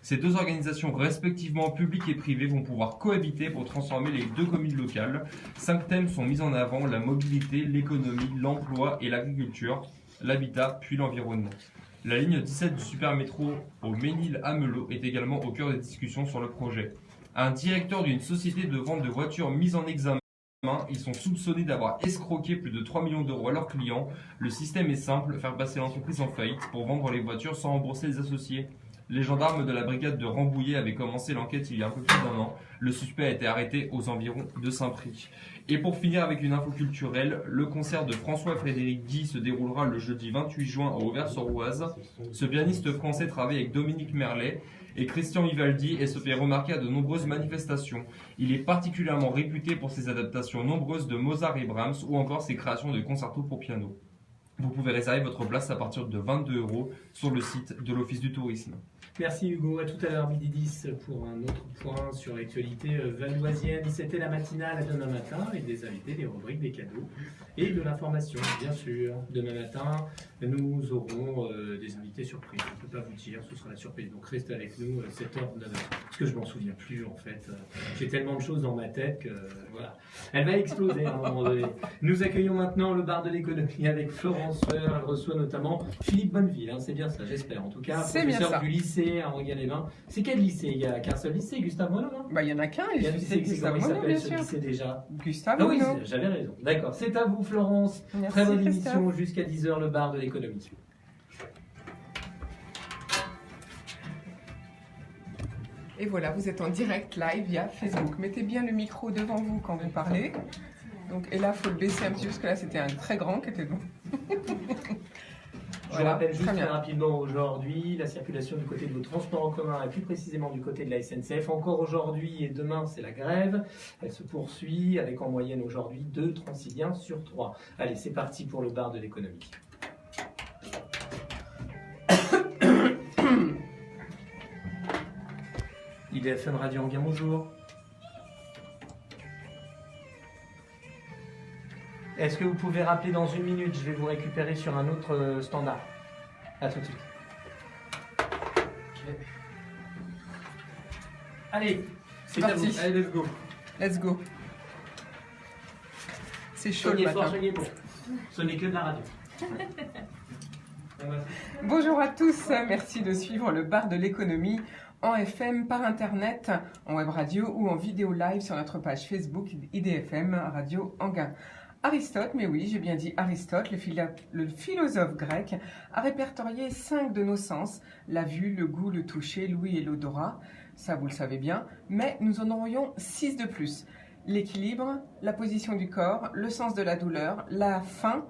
Ces deux organisations, respectivement publiques et privées, vont pouvoir cohabiter pour transformer les deux communes locales. 5 thèmes sont mis en avant: la mobilité, l'économie, l'emploi et l'agriculture, l'habitat puis l'environnement. La ligne 17 du Supermétro au Ménil-Amelot est également au cœur des discussions sur le projet. Un directeur d'une société de vente de voitures mis en examen. Ils sont soupçonnés d'avoir escroqué plus de 3 millions d'euros à leurs clients. Le système est simple: faire passer l'entreprise en faillite pour vendre les voitures sans rembourser les associés. Les gendarmes de la brigade de Rambouillet avaient commencé l'enquête il y a un peu plus d'1 an. Le suspect a été arrêté aux environs de Saint-Prix. Et pour finir avec une info culturelle, le concert de François-Frédéric Guy se déroulera le jeudi 28 juin à Auvers-sur-Oise. Ce pianiste français travaille avec Dominique Merlet et Christian Vivaldi et se fait remarquer à de nombreuses manifestations. Il est particulièrement réputé pour ses adaptations nombreuses de Mozart et Brahms ou encore ses créations de concertos pour piano. Vous pouvez réserver votre place à partir de 22 € sur le site de l'Office du tourisme. Merci Hugo, à tout à l'heure midi 10 pour un autre point sur l'actualité valoisienne. C'était la matinale à demain matin avec des invités, des rubriques, des cadeaux et de l'information bien sûr. Demain matin, nous aurons des invités surprises. Je ne peux pas vous dire, ce sera la surprise. Donc restez avec nous, 7h, 9h. Parce que je m'en souviens plus en fait. J'ai tellement de choses dans ma tête que voilà. Elle va exploser à un moment donné. Nous accueillons maintenant le bar de l'économie avec Florence Fleur. Elle reçoit notamment Philippe Bonneville, hein, c'est bien ça, j'espère en tout cas. Professeur du lycée à Enghien-les-Bains. C'est quel lycée? Il n'y a qu'un seul lycée, Gustave Monod, non? Bah, il y en a qu'un, il y a le lycée Gustave Monod, bien sûr. Lycée déjà Gustave Ah oui, Monod. j'avais raison. D'accord, c'est à vous Florence. Merci, très bonne Christophe. émission jusqu'à 10h, le bar de l'économie. Et voilà, vous êtes en direct live via Facebook. Mettez bien le micro devant vous quand vous parlez. Donc, et là, il faut le baisser un petit peu parce que là, c'était un très grand qui était bon. Je rappelle juste très rapidement aujourd'hui la circulation du côté de vos transports en commun et plus précisément du côté de la SNCF. Encore aujourd'hui et demain, c'est la grève. Elle se poursuit avec en moyenne aujourd'hui 2 Transiliens sur 3. Allez, c'est parti pour le bar de l'économie. IDFM Radio Enghien, bonjour. Est-ce que vous pouvez rappeler dans 1 minute? Je vais vous récupérer sur un autre standard. A tout de suite. Okay. Allez, c'est parti. Allez, let's go. Let's go. C'est chaud Soyez le fort, matin. soyez bon. Ce n'est que de la radio. Bonjour à tous, merci de suivre le bar de l'économie en FM, par internet, en web radio ou en vidéo live sur notre page Facebook IDFM Radio Enghien. Aristote, mais oui, j'ai bien dit Aristote, le philosophe grec, a répertorié 5 de nos sens: la vue, le goût, le toucher, l'ouïe et l'odorat. Ça, vous le savez bien, mais nous en aurions 6 de plus: l'équilibre, la position du corps, le sens de la douleur, la faim,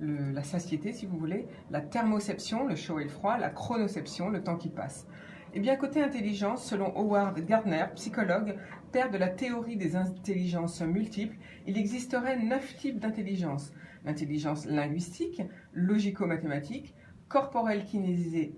la satiété si vous voulez, la thermoception, le chaud et le froid, la chronoception, le temps qui passe. Et bien côté intelligence, selon Howard Gardner, psychologue, père de la théorie des intelligences multiples, il existerait 9 types d'intelligence: l'intelligence linguistique, logico-mathématique, corporelle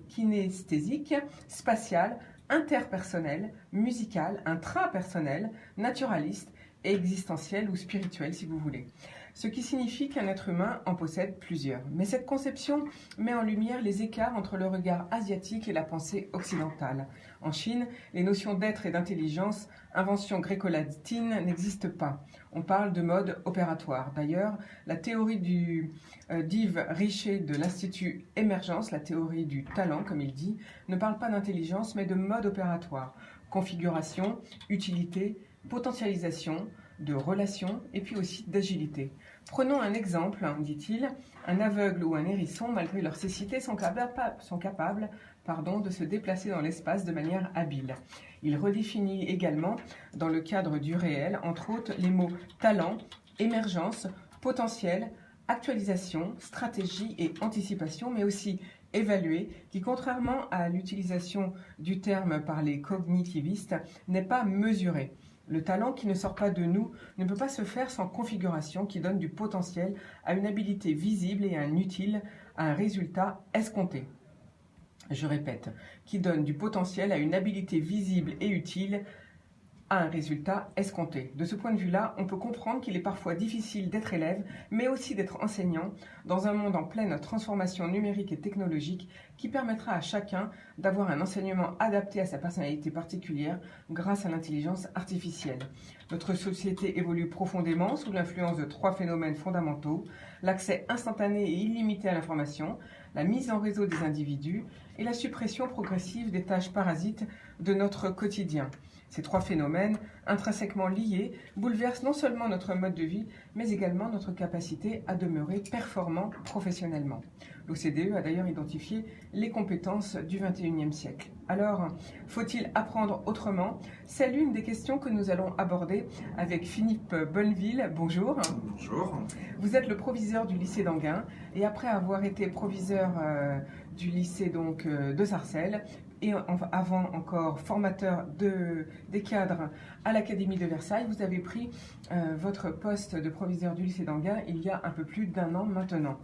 kinesthésique, spatiale, interpersonnelle, musicale, intrapersonnelle, naturaliste et existentielle ou spirituelle si vous voulez. Ce qui signifie qu'un être humain en possède plusieurs. Mais cette conception met en lumière les écarts entre le regard asiatique et la pensée occidentale. En Chine, les notions d'être et d'intelligence, invention gréco-latine, n'existent pas. On parle de mode opératoire. D'ailleurs, la théorie d'Yves Richer de l'Institut Émergence, la théorie du talent, comme il dit, ne parle pas d'intelligence, mais de mode opératoire. Configuration, utilité, potentialisation, de relations et puis aussi d'agilité. Prenons un exemple, dit-il. Un aveugle ou un hérisson, malgré leur cécité, sont capables de se déplacer dans l'espace de manière habile. Il redéfinit également, dans le cadre du réel, entre autres, les mots talent, émergence, potentiel, actualisation, stratégie et anticipation, mais aussi évaluer, qui, contrairement à l'utilisation du terme par les cognitivistes, n'est pas mesuré. Le talent qui ne sort pas de nous ne peut pas se faire sans configuration qui donne du potentiel à une habilité visible et à un utile à un résultat escompté. Je répète, qui donne du potentiel à une habilité visible et utile à un résultat escompté. De ce point de vue-là, on peut comprendre qu'il est parfois difficile d'être élève, mais aussi d'être enseignant, dans un monde en pleine transformation numérique et technologique qui permettra à chacun d'avoir un enseignement adapté à sa personnalité particulière grâce à l'intelligence artificielle. Notre société évolue profondément sous l'influence de 3 phénomènes fondamentaux: l'accès instantané et illimité à l'information, la mise en réseau des individus et la suppression progressive des tâches parasites de notre quotidien. Ces 3 phénomènes, intrinsèquement liés, bouleversent non seulement notre mode de vie, mais également notre capacité à demeurer performant professionnellement. L'OCDE a d'ailleurs identifié les compétences du XXIe siècle. Alors, faut-il apprendre autrement? C'est l'une des questions que nous allons aborder avec Philippe Bonneville. Bonjour. Bonjour. Vous êtes le proviseur du lycée d'Enghien et après avoir été proviseur du lycée de Sarcelles, et avant encore formateur des cadres à l'Académie de Versailles, vous avez pris votre poste de proviseur du lycée d'Enghien il y a un peu plus d'1 an maintenant.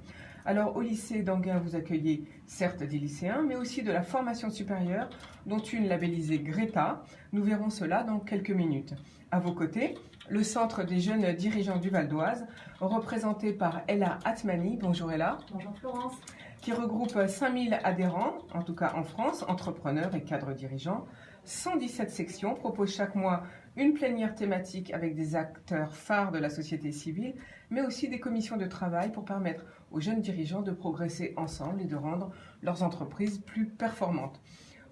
Alors au lycée d'Enghien, vous accueillez certes des lycéens, mais aussi de la formation supérieure, dont une labellisée Greta. Nous verrons cela dans quelques minutes. À vos côtés, le Centre des jeunes dirigeants du Val d'Oise, représenté par Ella Atmani. Bonjour Ella. Bonjour Florence. Qui regroupe 5000 adhérents, en tout cas en France, entrepreneurs et cadres dirigeants. 117 sections proposent chaque mois une plénière thématique avec des acteurs phares de la société civile, mais aussi des commissions de travail pour permettre aux jeunes dirigeants de progresser ensemble et de rendre leurs entreprises plus performantes.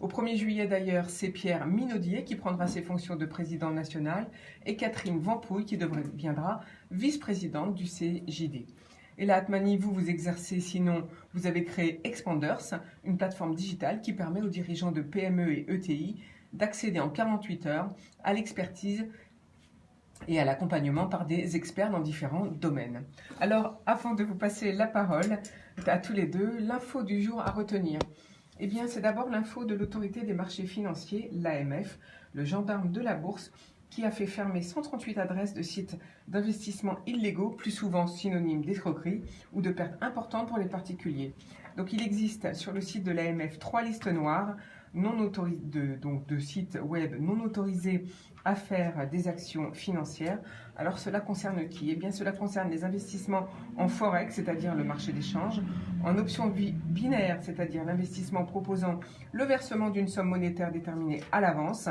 Au 1er juillet d'ailleurs, c'est Pierre Minaudier qui prendra ses fonctions de président national et Catherine Vampouille qui deviendra vice-présidente du CJD. Et là, Atmani, vous exercez, sinon, vous avez créé Expanders, une plateforme digitale qui permet aux dirigeants de PME et ETI d'accéder en 48 heures à l'expertise et à l'accompagnement par des experts dans différents domaines. Alors, avant de vous passer la parole à tous les deux, l'info du jour à retenir. Eh bien, c'est d'abord l'info de l'autorité des marchés financiers, l'AMF, le gendarme de la bourse, qui a fait fermer 138 adresses de sites d'investissement illégaux, plus souvent synonymes d'escroquerie ou de pertes importantes pour les particuliers. Donc il existe sur le site de l'AMF 3 listes noires de sites web non autorisés à faire des actions financières. Alors cela concerne qui? Eh bien cela concerne les investissements en forex, c'est-à-dire le marché d'échange, en options binaires, c'est-à-dire l'investissement proposant le versement d'une somme monétaire déterminée à l'avance.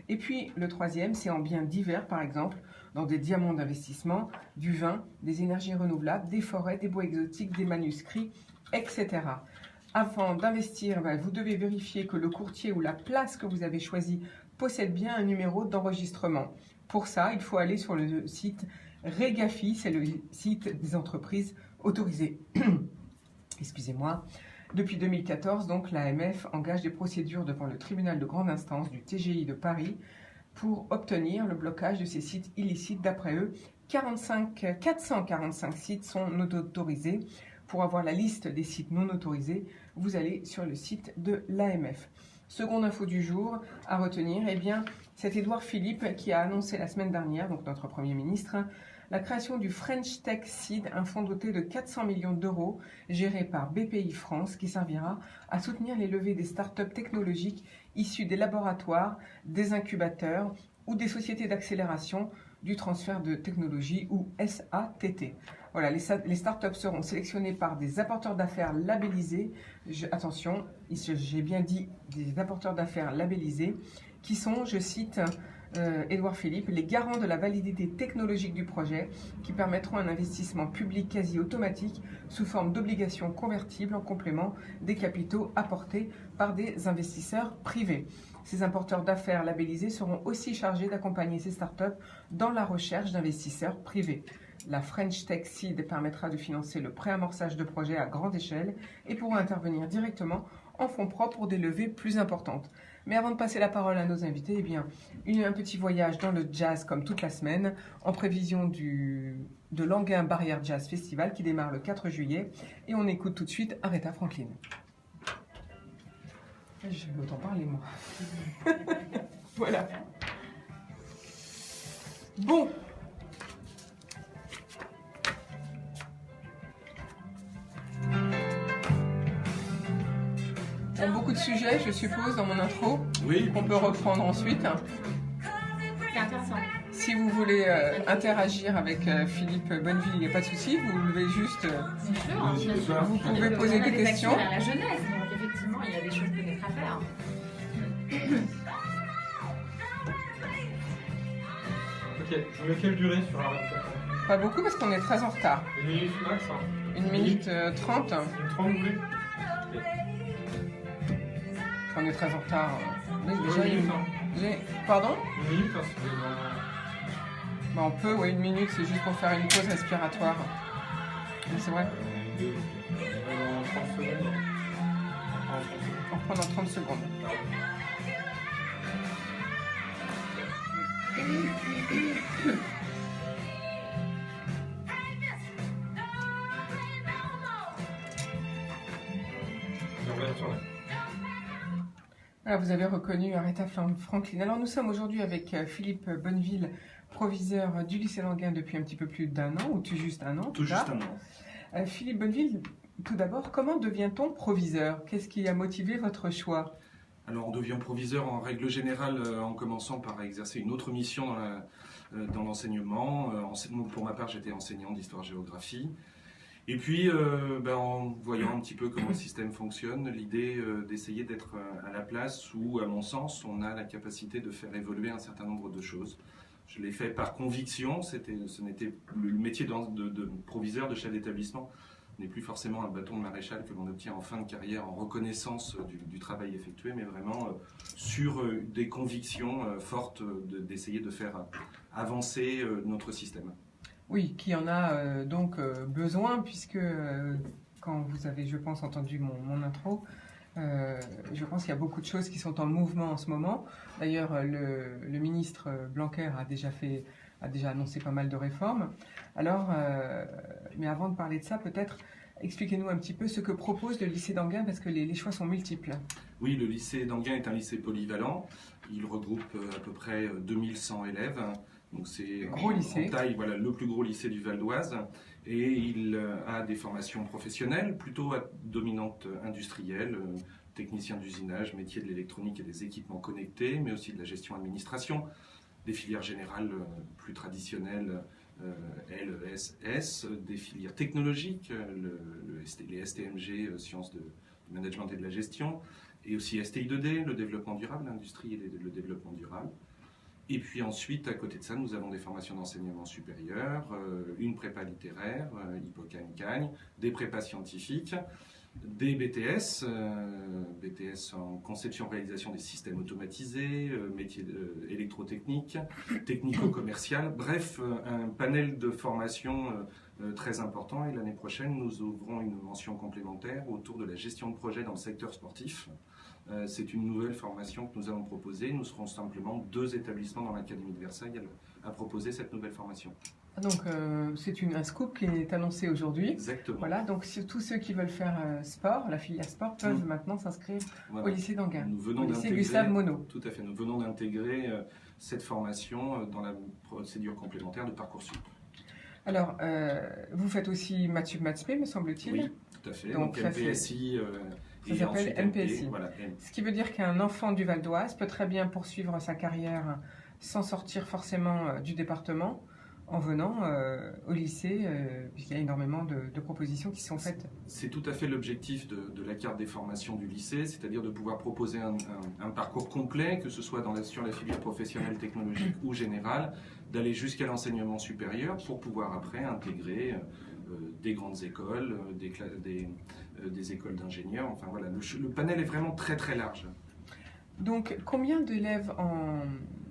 Et puis le troisième, c'est en biens divers, par exemple, dans des diamants d'investissement, du vin, des énergies renouvelables, des forêts, des bois exotiques, des manuscrits, etc. Avant d'investir, vous devez vérifier que le courtier ou la place que vous avez choisi possède bien un numéro d'enregistrement. Pour ça, il faut aller sur le site Regafi, c'est le site des entreprises autorisées. Excusez-moi. Depuis 2014, donc, l'AMF engage des procédures devant le tribunal de grande instance du TGI de Paris pour obtenir le blocage de ces sites illicites. D'après eux, 445 sites sont non autorisés. Pour avoir la liste des sites non autorisés, vous allez sur le site de l'AMF. Seconde info du jour à retenir, eh bien, c'est Édouard Philippe qui a annoncé la semaine dernière, donc notre Premier ministre, la création du French Tech Seed, un fonds doté de 400 millions d'euros géré par BPI France qui servira à soutenir les levées des startups technologiques issues des laboratoires, des incubateurs ou des sociétés d'accélération du transfert de technologie ou SATT. Voilà, les startups seront sélectionnées par des apporteurs d'affaires labellisés. Attention, j'ai bien dit des apporteurs d'affaires labellisés qui sont, je cite Édouard Philippe, les garants de la validité technologique du projet qui permettront un investissement public quasi automatique sous forme d'obligations convertibles en complément des capitaux apportés par des investisseurs privés. Ces apporteurs d'affaires labellisés seront aussi chargés d'accompagner ces startups dans la recherche d'investisseurs privés. La French Tech Seed permettra de financer le préamorçage de projets à grande échelle et pourra intervenir directement en fonds propres pour des levées plus importantes. Mais avant de passer la parole à nos invités, eh bien, un petit voyage dans le jazz comme toute la semaine, en prévision de l'Enghien Barrière Jazz Festival qui démarre le 4 juillet. Et on écoute tout de suite Aretha Franklin. Je vais autant parler, moi. Voilà. Bon. Beaucoup de sujets, je suppose, dans mon intro, Oui, qu'on peut reprendre ensuite. C'est intéressant. Si vous voulez interagir avec Philippe Bonneville, il n'y a pas de souci, vous levez juste. Bien sûr. Vous pouvez poser des questions. On a la jeunesse, donc effectivement, il y a des choses peut-être à faire. Ok, je mets quelle durée sur la réponse? Pas beaucoup parce qu'on est très en retard. 1 minute max, hein. 1 minute 30. Une 30 vous voulez? On est très en retard. Oui, Une déjà, minute, hein. Pardon? 1 minute, hein, si vous voulez. On peut, oui, 1 minute, c'est juste pour faire une pause respiratoire. Oui, c'est vrai. Dans 30 secondes. On reprend dans 30 secondes. Voilà, vous avez reconnu Aretha Franklin. Alors nous sommes aujourd'hui avec Philippe Bonneville, proviseur du lycée Languin depuis un petit peu plus d'1 an, ou tout juste 1 an. Tout juste 1 an. Philippe Bonneville, tout d'abord, comment devient-on proviseur? Qu'est-ce qui a motivé votre choix? Alors on devient proviseur en règle générale en commençant par exercer une autre mission dans l'enseignement. Pour ma part, j'étais enseignant d'histoire-géographie. Et puis, en voyant un petit peu comment le système fonctionne, l'idée d'essayer d'être à la place où, à mon sens, on a la capacité de faire évoluer un certain nombre de choses. Je l'ai fait par conviction, ce n'était le métier de proviseur, de chef d'établissement, n'est plus forcément un bâton de maréchal que l'on obtient en fin de carrière en reconnaissance du travail effectué, mais vraiment sur des convictions fortes d'essayer de faire avancer notre système. Oui, qui en a donc besoin, puisque quand vous avez, je pense, entendu mon intro, je pense qu'il y a beaucoup de choses qui sont en mouvement en ce moment. D'ailleurs, le ministre Blanquer a déjà annoncé pas mal de réformes. Alors, mais avant de parler de ça, peut-être expliquez-nous un petit peu ce que propose le lycée d'Enghien, parce que les choix sont multiples. Oui, le lycée d'Enghien est un lycée polyvalent. Il regroupe à peu près 2100 élèves. Donc c'est en taille, voilà, le plus gros lycée du Val d'Oise. Et il a des formations professionnelles, plutôt à dominante industrielle, technicien d'usinage, métier de l'électronique et des équipements connectés, mais aussi de la gestion administration, des filières générales plus traditionnelles, LES, des filières technologiques, les STMG, sciences du management et de la gestion, et aussi STI2D, le développement durable, l'industrie et le développement durable. Et puis ensuite, à côté de ça, nous avons des formations d'enseignement supérieur, une prépa littéraire, Hippocagne-Cagne, des prépas scientifiques, des BTS, BTS en conception-réalisation des systèmes automatisés, métiers électrotechniques, technico-commercial, bref, un panel de formations très important. Et l'année prochaine, nous ouvrons une mention complémentaire autour de la gestion de projet dans le secteur sportif. C'est une nouvelle formation que nous allons proposer. Nous serons simplement 2 établissements dans l'Académie de Versailles à proposer cette nouvelle formation. Donc c'est un scoop qui est annoncé aujourd'hui. Exactement. Voilà, donc tous ceux qui veulent faire sport, la filière sport, peuvent maintenant s'inscrire au lycée d'Enghien, au lycée Gustave Monod. Tout à fait, nous venons d'intégrer cette formation dans la procédure complémentaire de Parcoursup. Alors, vous faites aussi Mathsup Mathsp, me semble-t-il. Oui, tout à fait. Donc MPSI. Ça s'appelle MPSI. Voilà. Ce qui veut dire qu'un enfant du Val d'Oise peut très bien poursuivre sa carrière sans sortir forcément du département, en venant au lycée, puisqu'il y a énormément de propositions qui sont faites. C'est tout à fait l'objectif de la carte des formations du lycée, c'est-à-dire de pouvoir proposer un parcours complet, que ce soit sur la filière professionnelle, technologique ou générale, d'aller jusqu'à l'enseignement supérieur pour pouvoir après intégrer des grandes écoles, des écoles d'ingénieurs. Enfin voilà, le panel est vraiment très très large. Donc combien d'élèves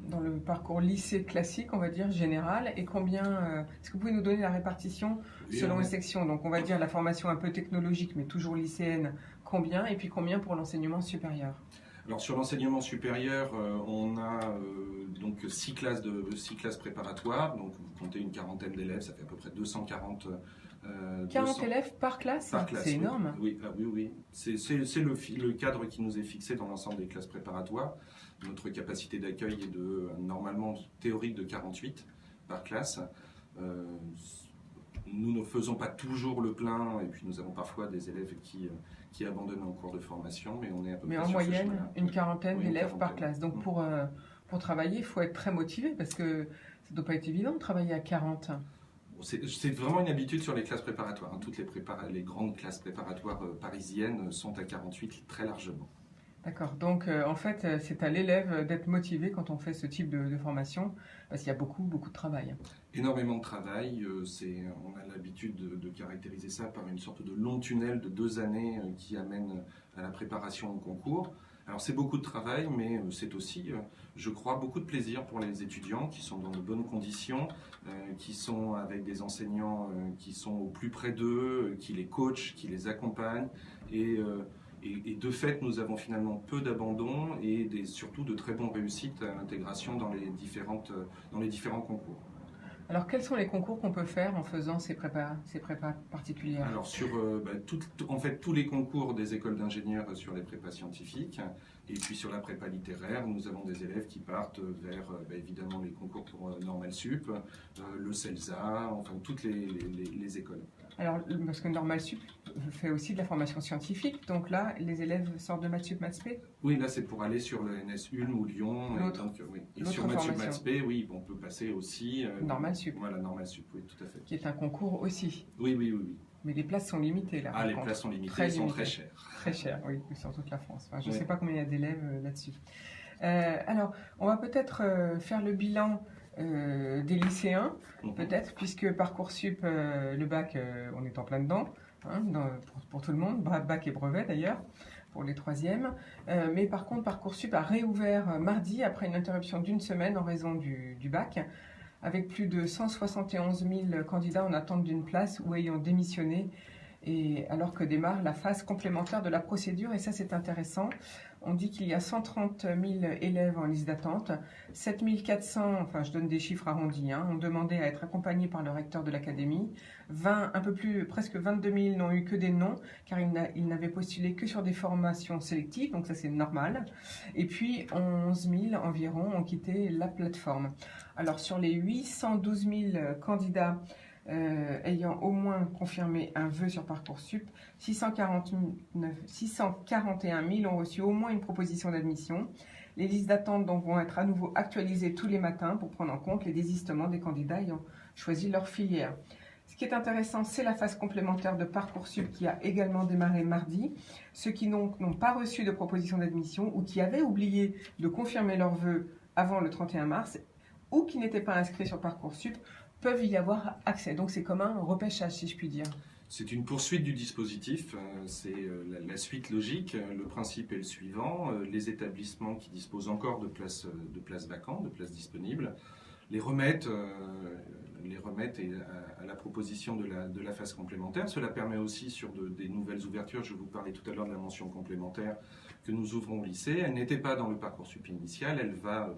dans le parcours lycée classique, on va dire, général, et combien, est-ce que vous pouvez nous donner la répartition selon les sections? Donc on va dire la formation un peu technologique, mais toujours lycéenne, combien, et puis combien pour l'enseignement supérieur? Alors sur l'enseignement supérieur, on a donc 6 classes préparatoires, donc vous comptez une quarantaine d'élèves, ça fait à peu près 240 40 élèves par classe, c'est oui. énorme. Oui. C'est le cadre qui nous est fixé dans l'ensemble des classes préparatoires. Notre capacité d'accueil est normalement théorique de 48 par classe. Nous ne faisons pas toujours le plein, et puis nous avons parfois des élèves qui abandonnent en cours de formation, mais on est à peu près en sur moyenne, ce chemin-là. une quarantaine d'élèves par classe. Donc pour Pour travailler, il faut être très motivé parce que ça ne doit pas être évident de travailler à 40. C'est vraiment une habitude sur les classes préparatoires. Toutes les grandes classes préparatoires parisiennes sont à 48 très largement. D'accord. Donc, en fait, c'est à l'élève d'être motivé quand on fait ce type de formation, parce qu'il y a beaucoup, beaucoup de travail. Énormément de travail. On a l'habitude de caractériser ça par une sorte de long tunnel de 2 années qui amène à la préparation au concours. Alors, c'est beaucoup de travail, mais c'est aussi, je crois, beaucoup de plaisir pour les étudiants qui sont dans de bonnes conditions, qui sont avec des enseignants qui sont au plus près d'eux, qui les coachent, qui les accompagnent. Et de fait, nous avons finalement peu d'abandon et surtout de très bonnes réussites à l'intégration dans les différents concours. Alors, quels sont les concours qu'on peut faire en faisant ces prépas particulières? Alors, en fait, tous les concours des écoles d'ingénieurs sur les prépas scientifiques et puis sur la prépa littéraire, nous avons des élèves qui partent vers évidemment les concours pour Normal Sup, le CELSA, enfin toutes les écoles. Alors, parce que Normal Sup fait aussi de la formation scientifique, donc là, les élèves sortent de Maths Sup, Maths P? Oui, là c'est pour aller sur le NS Ulm ou Lyon. Et sur Maths Sup, Maths P, oui, on peut passer aussi. Normal Sup. Voilà, Normal Sup, oui, tout à fait. Qui est un concours aussi. Oui. Mais les places sont limitées là. Les places sont limitées, elles sont très chères. Très chères, oui, sur toute la France. Enfin, je ne sais pas combien il y a d'élèves là-dessus. Alors, on va peut-être faire le bilan des lycéens, peut-être, puisque Parcoursup, le bac, on est en plein dedans, hein, pour tout le monde, bac et brevet d'ailleurs, pour les troisièmes. Mais par contre, Parcoursup a réouvert mardi après une interruption d'1 semaine en raison du bac, avec plus de 171 000 candidats en attente d'une place ou ayant démissionné, et alors que démarre la phase complémentaire de la procédure. Et ça, c'est intéressant. On dit qu'il y a 130 000 élèves en liste d'attente, 7 400, enfin je donne des chiffres arrondis, ont demandé à être accompagnés par le recteur de l'académie. Presque 22 000 n'ont eu que des noms, car ils n'avaient postulé que sur des formations sélectives, donc ça c'est normal. Et puis 11 000 environ ont quitté la plateforme. Alors sur les 812 000 candidats ayant au moins confirmé un vœu sur Parcoursup, 641 000 ont reçu au moins une proposition d'admission. Les listes d'attente donc vont être à nouveau actualisées tous les matins pour prendre en compte les désistements des candidats ayant choisi leur filière. Ce qui est intéressant, c'est la phase complémentaire de Parcoursup qui a également démarré mardi. Ceux qui n'ont pas reçu de proposition d'admission ou qui avaient oublié de confirmer leur vœu avant le 31 mars ou qui n'étaient pas inscrits sur Parcoursup peuvent y avoir accès. Donc c'est comme un repêchage, si je puis dire. C'est une poursuite du dispositif, c'est la suite logique. Le principe est le suivant, les établissements qui disposent encore de places vacantes, de places disponibles, les remettent à la proposition de la phase complémentaire. Cela permet aussi sur des nouvelles ouvertures, je vous parlais tout à l'heure de la mention complémentaire que nous ouvrons au lycée. Elle n'était pas dans le Parcoursup initial, elle va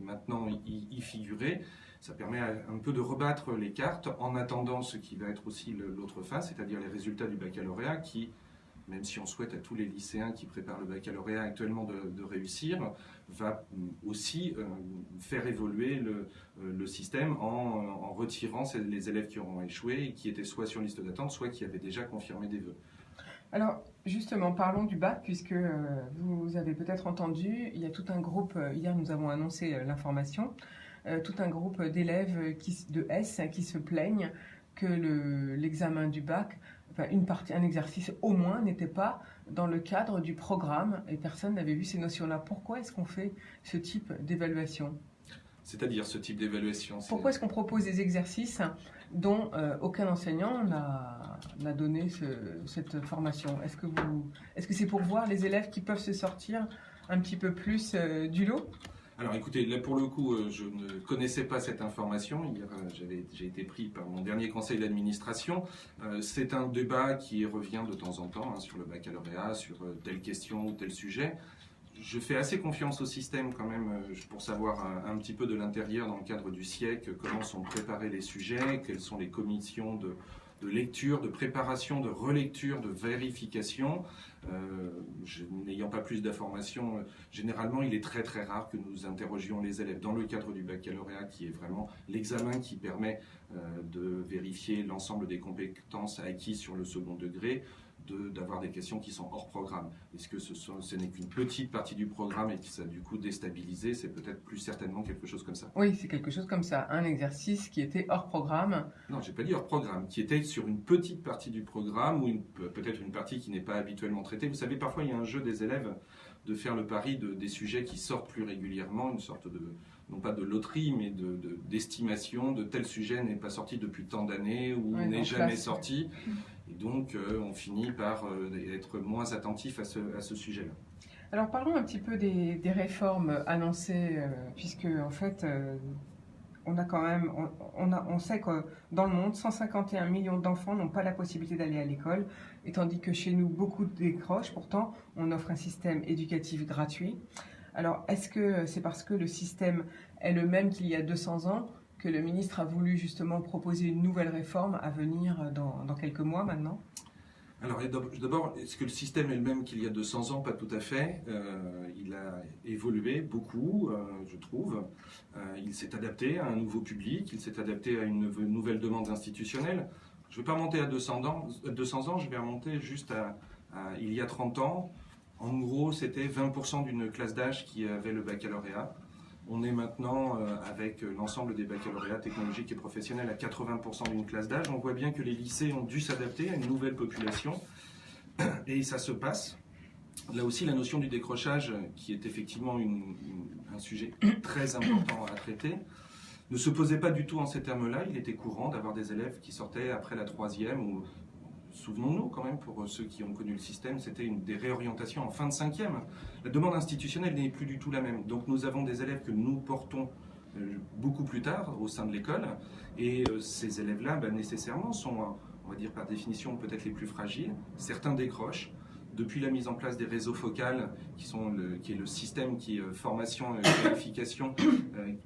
maintenant y figurer. Ça permet un peu de rebattre les cartes en attendant ce qui va être aussi l'autre phase, c'est-à-dire les résultats du baccalauréat qui, même si on souhaite à tous les lycéens qui préparent le baccalauréat actuellement de réussir, va aussi faire évoluer le système en retirant les élèves qui auront échoué et qui étaient soit sur liste d'attente, soit qui avaient déjà confirmé des vœux. Alors, justement, parlons du bac, puisque vous avez peut-être entendu, il y a tout un groupe, hier nous avons annoncé l'information, tout un groupe d'élèves de S qui se plaignent que l'examen du bac, enfin un exercice au moins, n'était pas dans le cadre du programme et personne n'avait vu ces notions-là. Pourquoi est-ce qu'on fait ce type d'évaluation ? C'est-à-dire ce type d'évaluation. Pourquoi est-ce qu'on propose des exercices dont aucun enseignant n'a donné cette formation ? Est-ce que c'est pour voir les élèves qui peuvent se sortir un petit peu plus du lot ? Alors écoutez, là pour le coup, je ne connaissais pas cette information. Hier, j'ai été pris par mon dernier conseil d'administration. C'est un débat qui revient de temps en temps sur le baccalauréat, sur telle question ou tel sujet. Je fais assez confiance au système quand même pour savoir un petit peu de l'intérieur dans le cadre du SIEC, comment sont préparés les sujets, quelles sont les commissions de lecture, de préparation, de relecture, de vérification. N'ayant pas plus d'informations, généralement il est très très rare que nous interrogions les élèves dans le cadre du baccalauréat qui est vraiment l'examen qui permet de vérifier l'ensemble des compétences acquises sur le second degré, d'avoir des questions qui sont hors programme. Est-ce que ce n'est qu'une petite partie du programme et que ça a du coup déstabilisé? C'est peut-être plus certainement quelque chose comme ça. Oui, c'est quelque chose comme ça. Un exercice qui était hors programme. Non, j'ai pas dit hors programme, qui était sur une petite partie du programme ou peut-être une partie qui n'est pas habituellement traitée. Vous savez, parfois il y a un jeu des élèves de faire le pari des sujets qui sortent plus régulièrement, une sorte de, non pas de loterie, mais d'estimation de tel sujet n'est pas sorti depuis tant d'années ou n'est jamais sorti. Et donc, on finit par être moins attentif à ce sujet-là. Alors, parlons un petit peu des réformes annoncées, puisque, en fait, on a quand même, on sait que dans le monde, 151 millions d'enfants n'ont pas la possibilité d'aller à l'école, et tandis que chez nous, beaucoup décrochent. Pourtant, on offre un système éducatif gratuit. Alors, est-ce que c'est parce que le système est le même qu'il y a 200 ans que le ministre a voulu justement proposer une nouvelle réforme à venir dans quelques mois maintenant? Alors d'abord, est-ce que le système est le même qu'il y a 200 ans? Pas tout à fait. Il a évolué beaucoup, je trouve. Il s'est adapté à un nouveau public, il s'est adapté à une nouvelle demande institutionnelle. Je ne vais pas remonter à 200 ans, je vais remonter juste à il y a 30 ans. En gros, c'était 20% d'une classe d'âge qui avait le baccalauréat. On est maintenant, avec l'ensemble des baccalauréats technologiques et professionnels, à 80% d'une classe d'âge. On voit bien que les lycées ont dû s'adapter à une nouvelle population. Et ça se passe. Là aussi, la notion du décrochage, qui est effectivement un sujet très important à traiter, ne se posait pas du tout en ces termes-là. Il était courant d'avoir des élèves qui sortaient après la troisième ou... Souvenons-nous quand même, pour ceux qui ont connu le système, c'était des réorientations en fin de cinquième. La demande institutionnelle n'est plus du tout la même. Donc nous avons des élèves que nous portons beaucoup plus tard au sein de l'école. Et ces élèves-là, nécessairement, sont, on va dire par définition, peut-être les plus fragiles. Certains décrochent. Depuis la mise en place des réseaux focales, qui est le système qui est formation et qualification,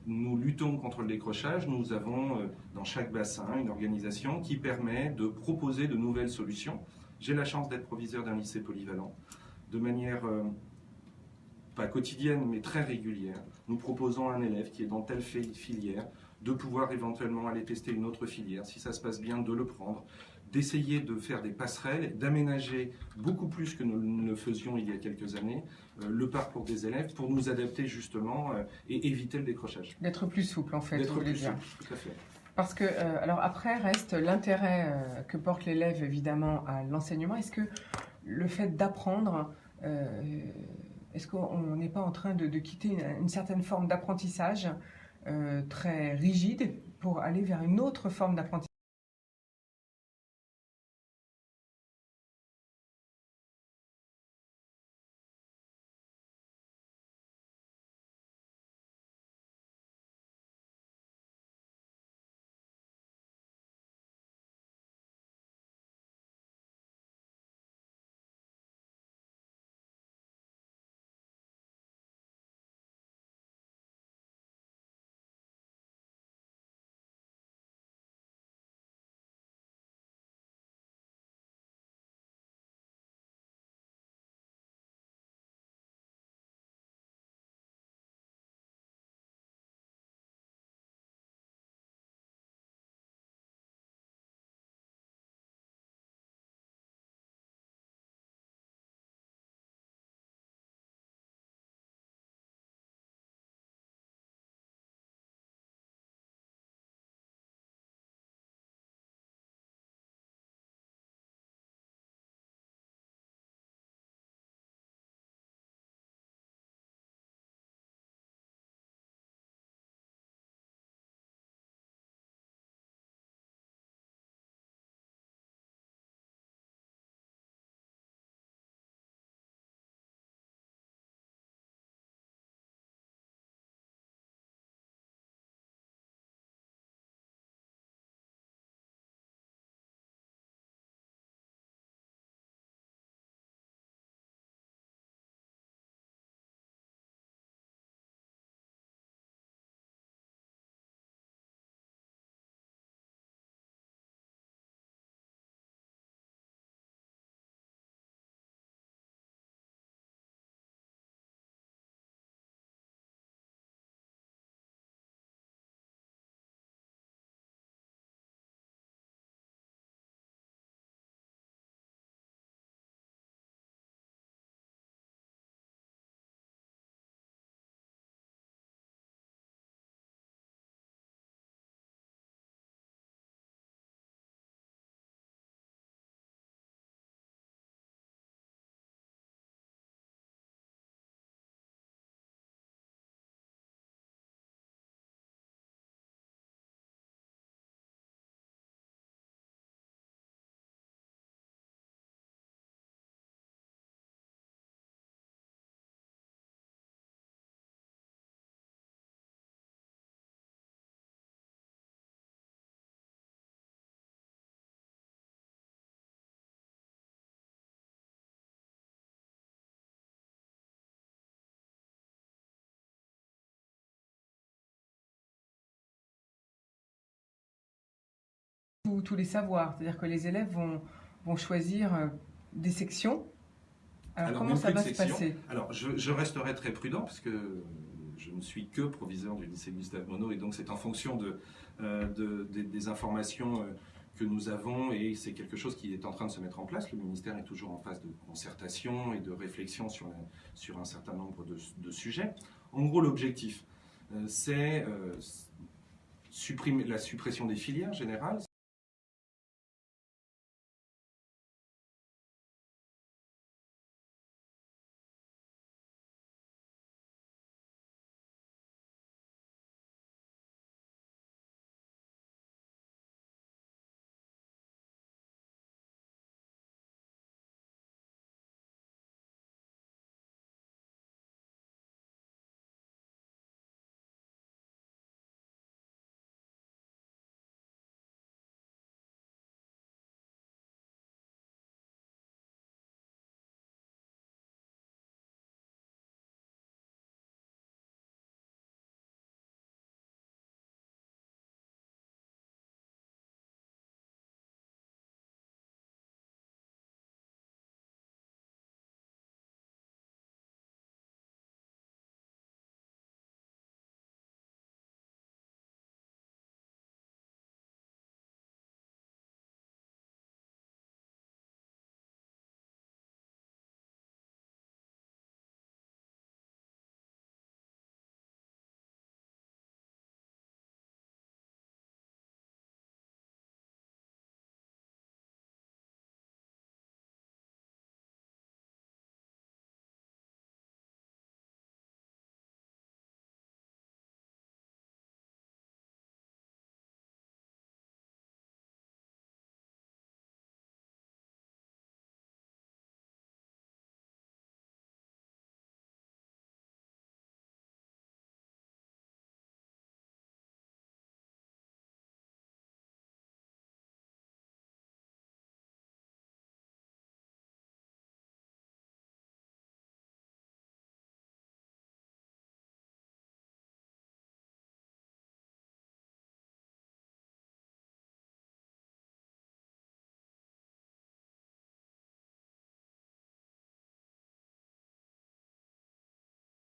nous luttons contre le décrochage. Nous avons dans chaque bassin une organisation qui permet de proposer de nouvelles solutions. J'ai la chance d'être proviseur d'un lycée polyvalent. De manière pas quotidienne, mais très régulière, nous proposons à un élève qui est dans telle filière de pouvoir éventuellement aller tester une autre filière. Si ça se passe bien, de le prendre, d'essayer de faire des passerelles, d'aménager beaucoup plus que nous ne le faisions il y a quelques années, le parcours des élèves pour nous adapter justement et éviter le décrochage. D'être plus souple en fait, vous voulez dire. Tout à fait. Parce que, alors après, reste l'intérêt que porte l'élève évidemment à l'enseignement. Est-ce que le fait d'apprendre, est-ce qu'on n'est pas en train de quitter une certaine forme d'apprentissage très rigide pour aller vers une autre forme d'apprentissage? tous les savoirs. C'est-à-dire que les élèves vont choisir des sections. Alors comment ça va se passer? Alors, je resterai très prudent parce que je ne suis que proviseur du lycée Gustave Monod et donc c'est en fonction des informations que nous avons et c'est quelque chose qui est en train de se mettre en place. Le ministère est toujours en phase de concertation et de réflexion sur un certain nombre de sujets. En gros, l'objectif, c'est la suppression des filières générales.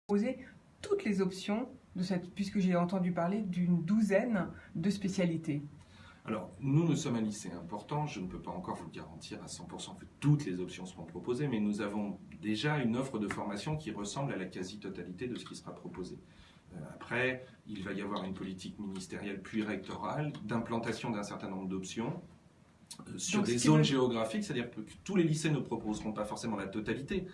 Poser toutes les options puisque j'ai entendu parler d'une douzaine de spécialités. Alors, nous sommes un lycée important, je ne peux pas encore vous garantir à 100% que toutes les options seront proposées, mais nous avons déjà une offre de formation qui ressemble à la quasi-totalité de ce qui sera proposé. Après, il va y avoir une politique ministérielle puis rectorale d'implantation d'un certain nombre d'options sur des zones géographiques, c'est-à-dire que tous les lycées ne proposeront pas forcément la totalité.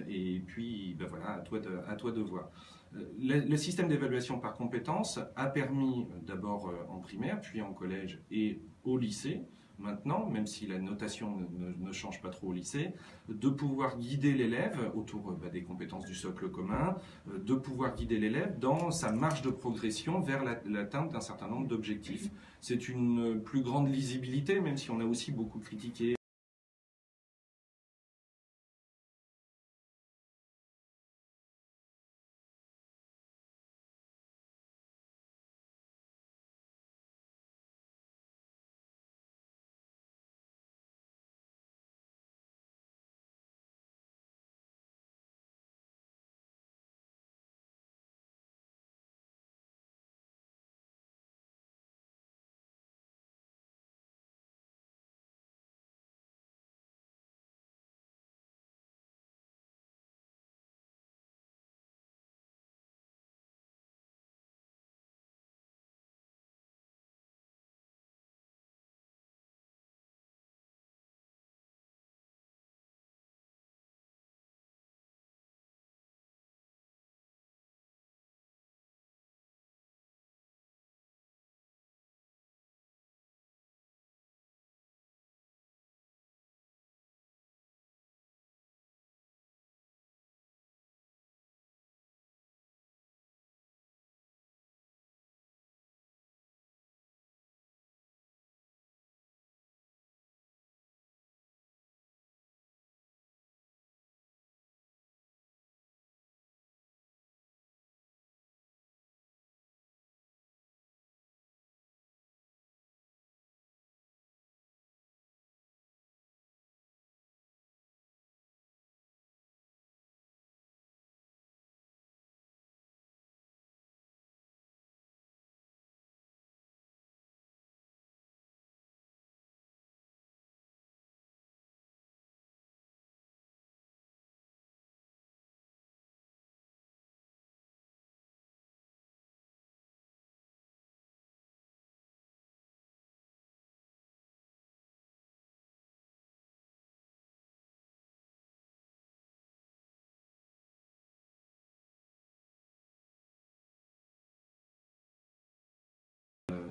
Et puis, ben voilà, à toi de voir. Le système d'évaluation par compétences a permis d'abord en primaire, puis en collège et au lycée, maintenant, même si la notation ne change pas trop au lycée, de pouvoir guider l'élève autour des compétences du socle commun, de pouvoir guider l'élève dans sa marge de progression vers l'atteinte d'un certain nombre d'objectifs. C'est une plus grande lisibilité, même si on a aussi beaucoup critiqué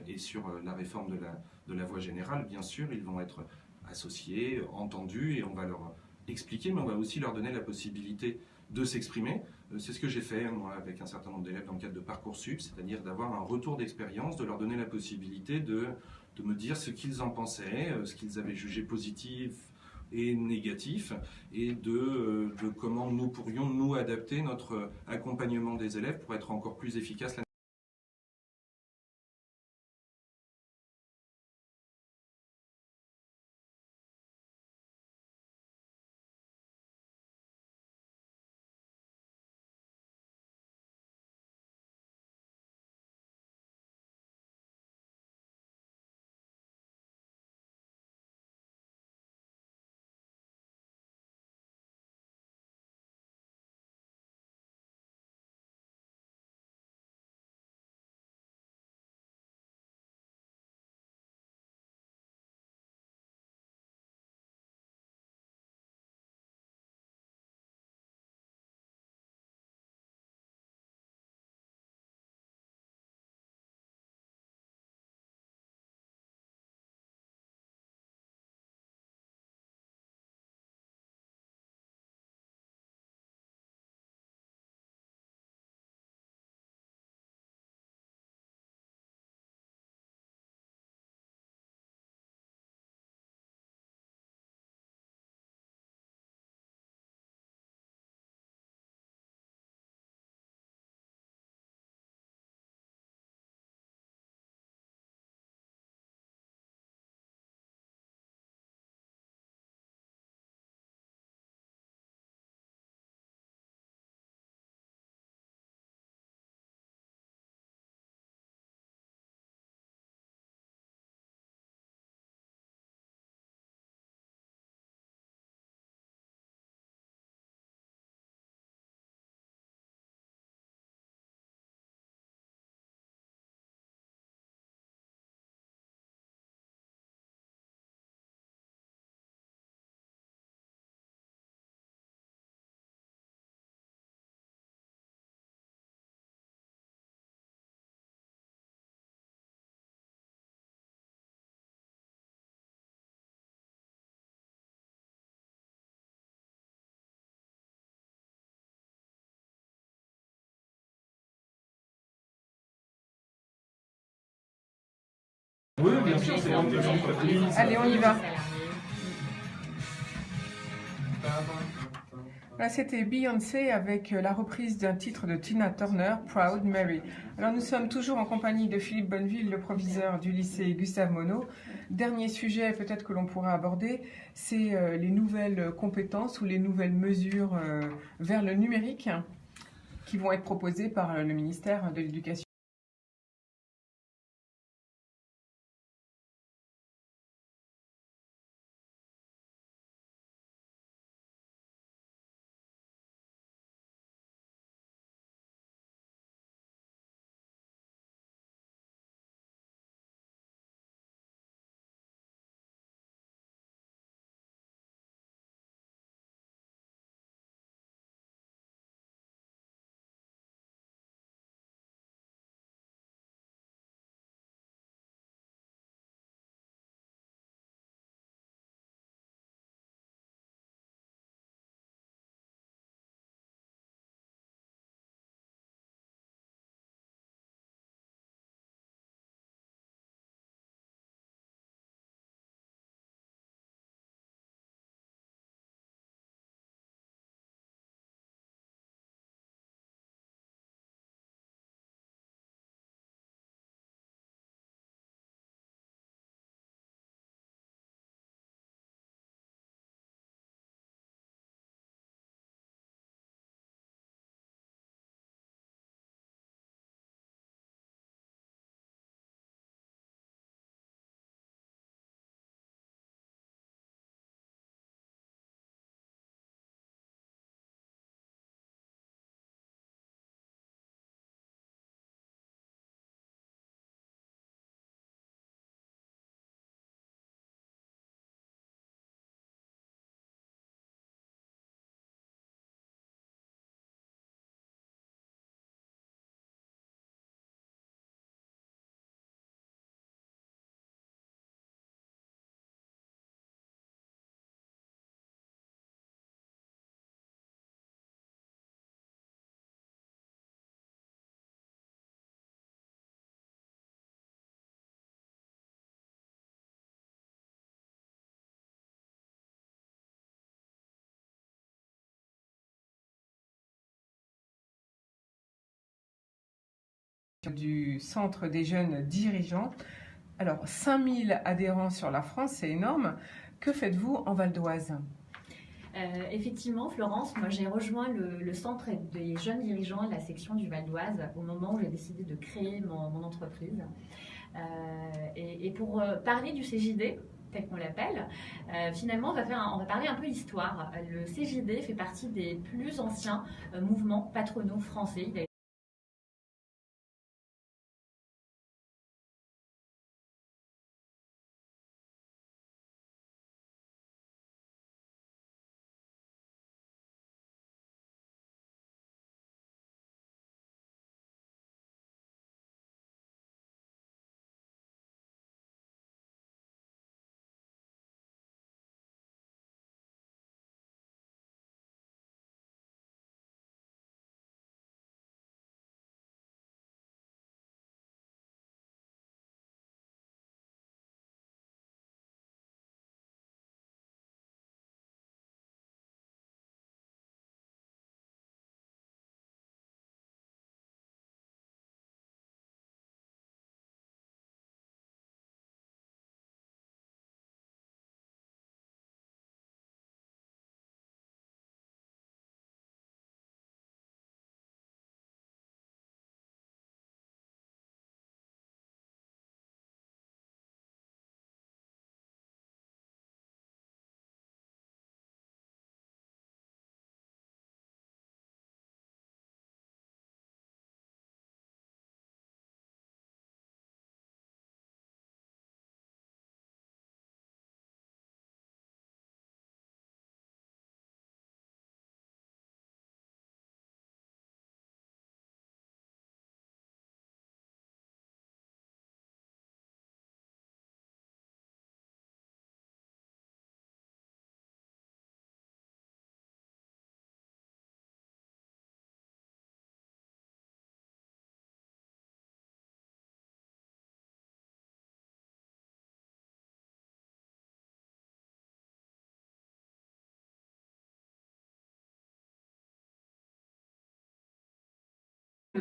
et sur la réforme de la voie générale, bien sûr, ils vont être associés, entendus, et on va leur expliquer, mais on va aussi leur donner la possibilité de s'exprimer. C'est ce que j'ai fait, moi, avec un certain nombre d'élèves dans le cadre de Parcoursup, c'est-à-dire d'avoir un retour d'expérience, de leur donner la possibilité de me dire ce qu'ils en pensaient, ce qu'ils avaient jugé positif et négatif, et de comment nous pourrions nous adapter notre accompagnement des élèves pour être encore plus efficace Oui, bien sûr, c'est Les l'entreprise. Allez, on y va. salariés. Là, c'était Beyoncé avec la reprise d'un titre de Tina Turner, Proud Mary. Alors, nous sommes toujours en compagnie de Philippe Bonneville, le proviseur du lycée Gustave Monod. Dernier sujet, peut-être que l'on pourra aborder, c'est les nouvelles compétences ou les nouvelles mesures vers le numérique qui vont être proposées par le ministère de l'Éducation. Du Centre des jeunes dirigeants. Alors, 5000 adhérents sur la France, c'est énorme. Que faites-vous en Val d'Oise ? Effectivement, Florence, moi j'ai rejoint le centre des jeunes dirigeants de la section du Val d'Oise au moment où j'ai décidé de créer mon entreprise. Et pour parler du CJD, tel qu'on l'appelle, finalement on va parler un peu histoire. Le CJD fait partie des plus anciens mouvements patronaux français. Il a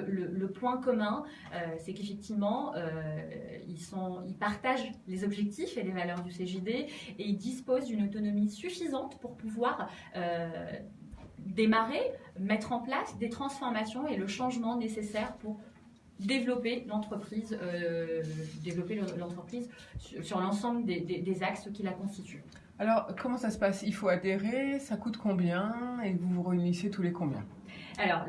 Le point commun, c'est qu'effectivement, ils partagent les objectifs et les valeurs du CJD et ils disposent d'une autonomie suffisante pour pouvoir démarrer, mettre en place des transformations et le changement nécessaire pour développer l'entreprise sur l'ensemble des axes qui la constituent. Alors, comment ça se passe? Il faut adhérer, ça coûte combien et vous vous réunissez tous les combien? Alors,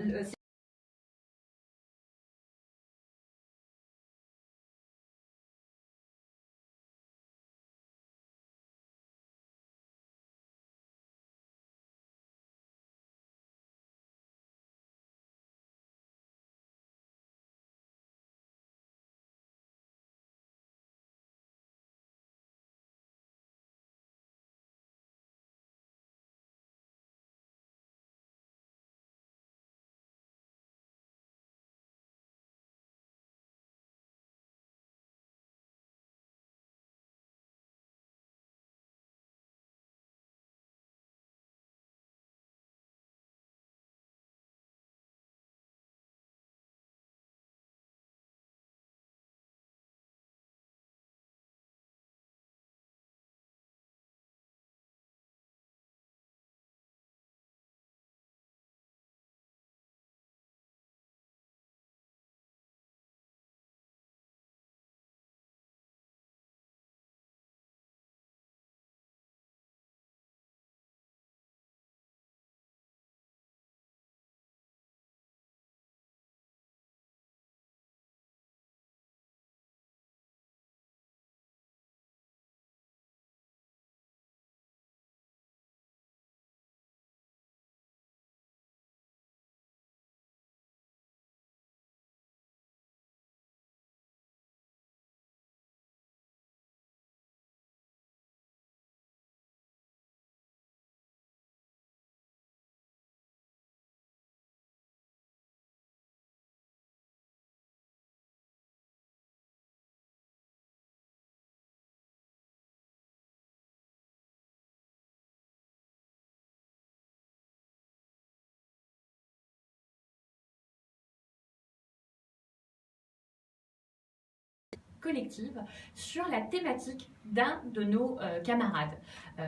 collective sur la thématique d'un de nos camarades.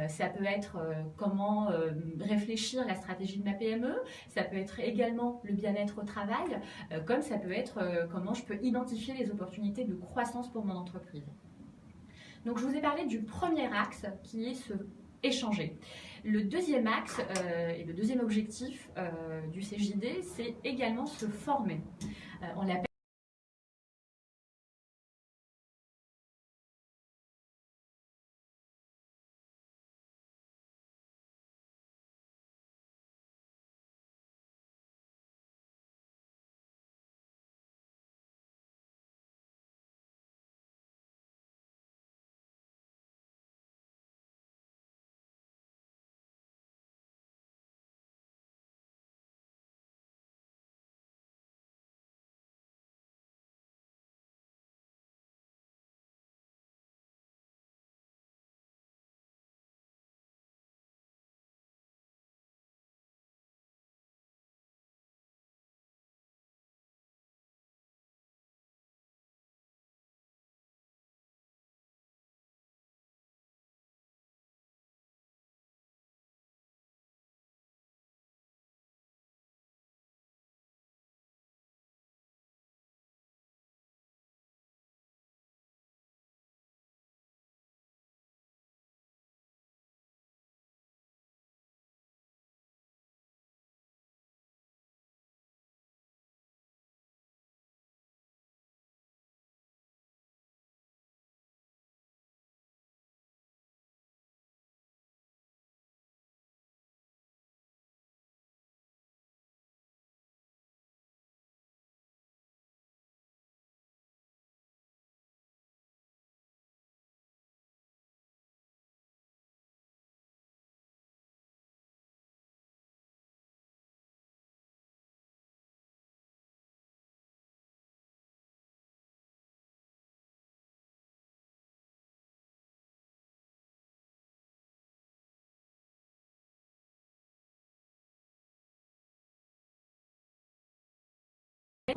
Ça peut être comment réfléchir la stratégie de ma PME, ça peut être également le bien-être au travail, comme ça peut être comment je peux identifier les opportunités de croissance pour mon entreprise. Donc je vous ai parlé du premier axe qui est se échanger. Le deuxième axe et le deuxième objectif du CJD, c'est également se former. On l'appelle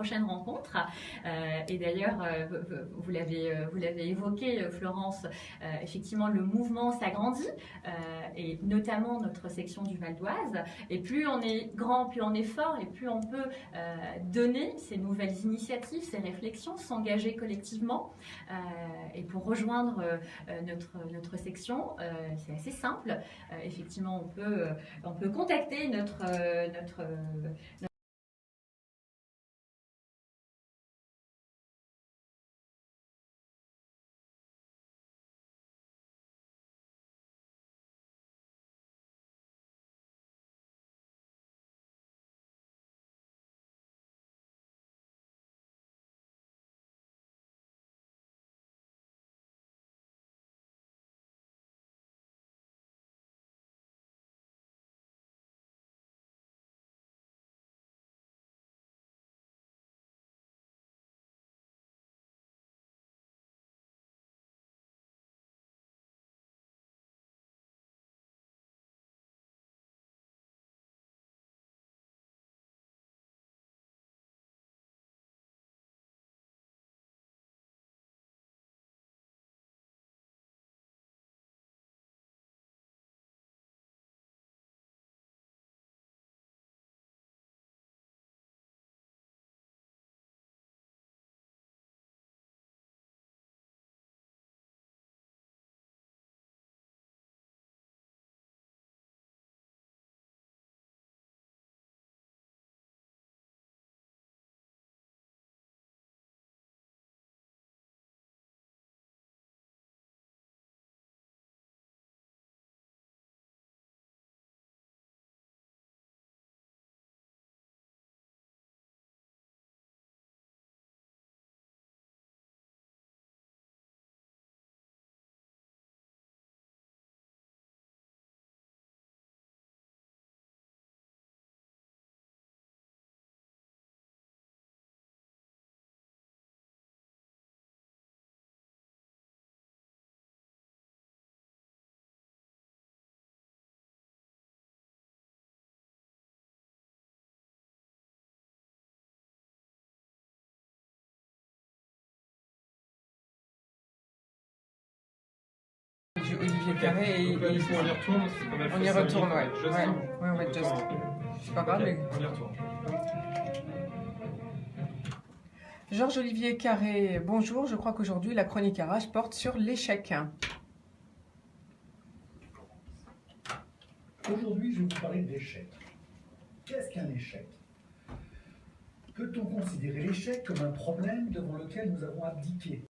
prochaine rencontre. Et d'ailleurs, vous l'avez évoqué, Florence, effectivement, le mouvement s'agrandit, et notamment notre section du Val d'Oise. Et plus on est grand, plus on est fort, et plus on peut donner ces nouvelles initiatives, ces réflexions, s'engager collectivement. Et pour rejoindre notre section, c'est assez simple. Effectivement, on peut contacter notre Olivier Carré et on y retourne, c'est pas mal. on y retourne, ouais. On va just. C'est pas grave, mais. On y retourne. Georges-Olivier Carré, bonjour. Je crois qu'aujourd'hui, la chronique Arrache porte sur l'échec. Aujourd'hui, je vais vous parler de l'échec. Qu'est-ce qu'un échec? Peut-on considérer l'échec comme un problème devant lequel nous avons abdiqué?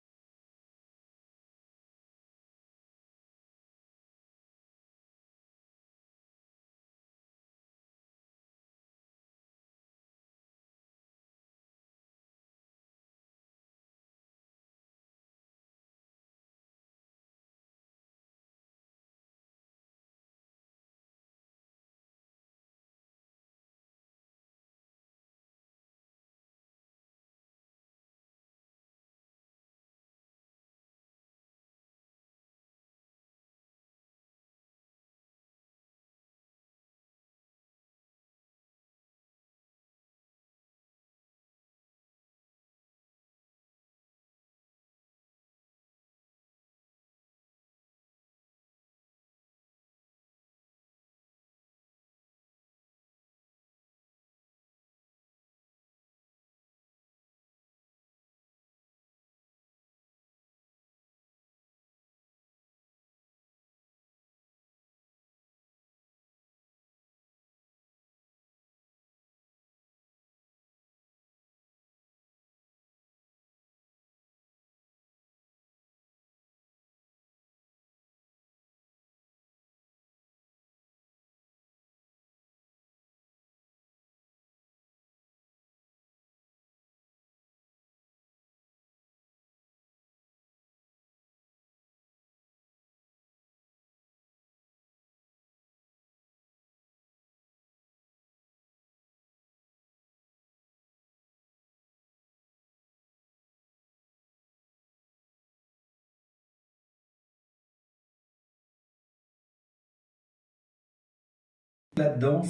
Là-dedans,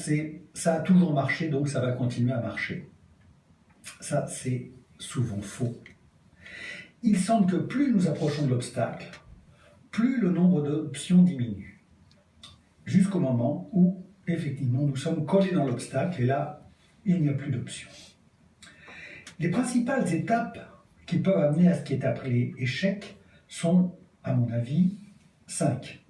ça a toujours marché, donc ça va continuer à marcher. Ça, c'est souvent faux. Il semble que plus nous approchons de l'obstacle, plus le nombre d'options diminue. Jusqu'au moment où, effectivement, nous sommes collés dans l'obstacle et là, il n'y a plus d'options. Les principales étapes qui peuvent amener à ce qui est appelé échec sont, à mon avis, 5.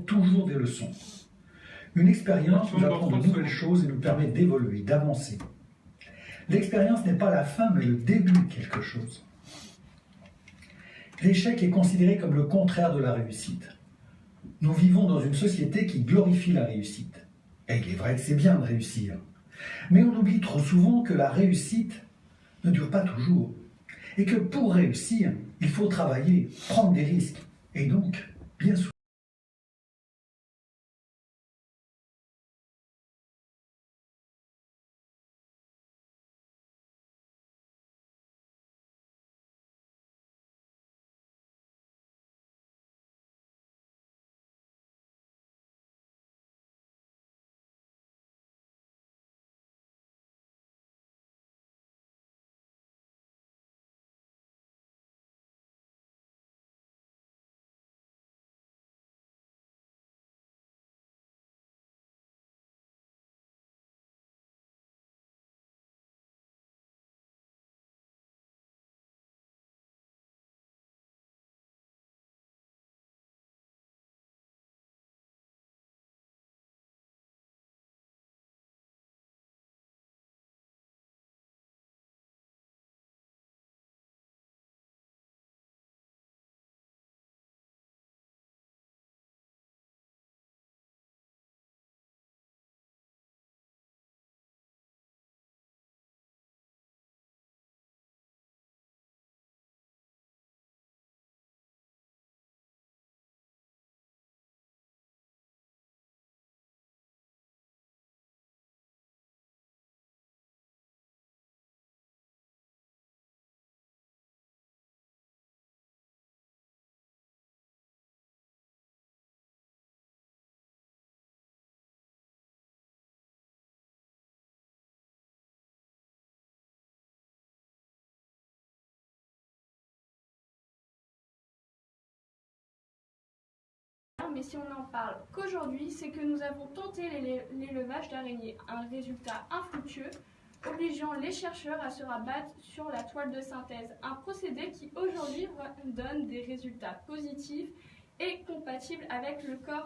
Toujours des leçons. Une expérience nous apprend de nouvelles choses et nous permet d'évoluer, d'avancer. L'expérience n'est pas la fin, mais le début de quelque chose. L'échec est considéré comme le contraire de la réussite. Nous vivons dans une société qui glorifie la réussite. Et il est vrai que c'est bien de réussir. Mais on oublie trop souvent que la réussite ne dure pas toujours. Et que pour réussir, il faut travailler, prendre des risques. Et donc, bien souvent, mais si on n'en parle qu'aujourd'hui, c'est que nous avons tenté l'élevage d'araignées. Un résultat infructueux, obligeant les chercheurs à se rabattre sur la toile de synthèse. Un procédé qui aujourd'hui donne des résultats positifs et compatibles avec le corps